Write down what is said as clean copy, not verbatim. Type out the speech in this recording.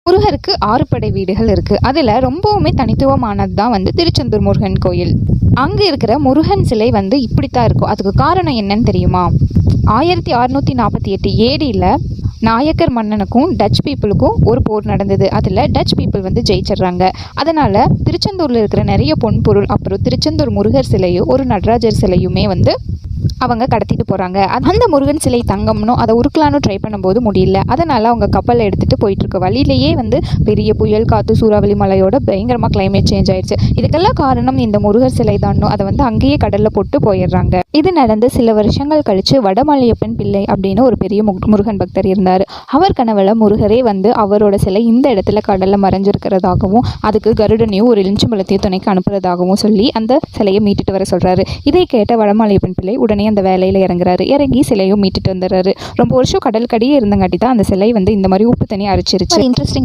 முருகருக்கு 6 படை வீடுகள் இருக்குது. அதில் ரொம்பவுமே தனித்துவமானது தான் வந்து திருச்செந்தூர் முருகன் கோயில். அங்கே இருக்கிற முருகன் சிலை வந்து இப்படித்தான் இருக்கும். அதுக்கு காரணம் என்னன்னு தெரியுமா? 1648 ஏடியில் நாயக்கர் மன்னனுக்கும் டச் பீப்புளுக்கும் ஒரு போர் நடந்தது. அதில் டச் பீப்புள் வந்து ஜெயிச்சிடுறாங்க. அதனால் திருச்செந்தூரில் இருக்கிற நிறைய பொன்பொருள், அப்புறம் திருச்செந்தூர் முருகர் சிலையும் ஒரு நடராஜர் சிலையுமே வந்து அவங்க கடத்திட்டு போகிறாங்க. அந்த முருகன் சிலை தங்கம்னு அதை உருக்கலான்னு ட்ரை பண்ணும்போது முடியல. அதனால் அவங்க கப்பலை எடுத்துகிட்டு போயிட்டுருக்க வழியிலேயே வந்து பெரிய புயல், காற்று, சூறாவளி மழையோட பயங்கரமாக கிளைமேட் சேஞ்ச் ஆயிடுச்சு. இதுக்கெல்லாம் காரணம் இந்த முருகர் சிலை தானோ, அதை வந்து அங்கேயே கடலில் போட்டு போயிடுறாங்க. இது நடந்து சில வருஷங்கள் கழித்து வடமலையப்பன் பிள்ளை அப்படின்னு ஒரு பெரிய முருகன் பக்தர் இருந்தார். அவர் கனவுல முருகரே வந்து அவரோட சிலை இந்த இடத்துல கடலில் மறைஞ்சிருக்கிறதாகவும் அதுக்கு கருடனையும் ஒரு எலுமிச்சம்பழத்தையும் துணைக்கு அனுப்புறதாகவும் சொல்லி அந்த சிலையை மீட்டுட்டு வர சொல்கிறாரு. இதை கேட்ட வடமலையப்பன் பிள்ளை உடனே அந்த வேலையில் இறங்கி சிலையும் மீட்டுட்டு வந்துடுறாரு. ரொம்ப வருஷம் கடல் கடியே இருந்தங்காட்டி தான் அந்த சிலை வந்து இந்த மாதிரி உப்பு தண்ணி அரிச்சிருச்சு. இன்ட்ரெஸ்டிங்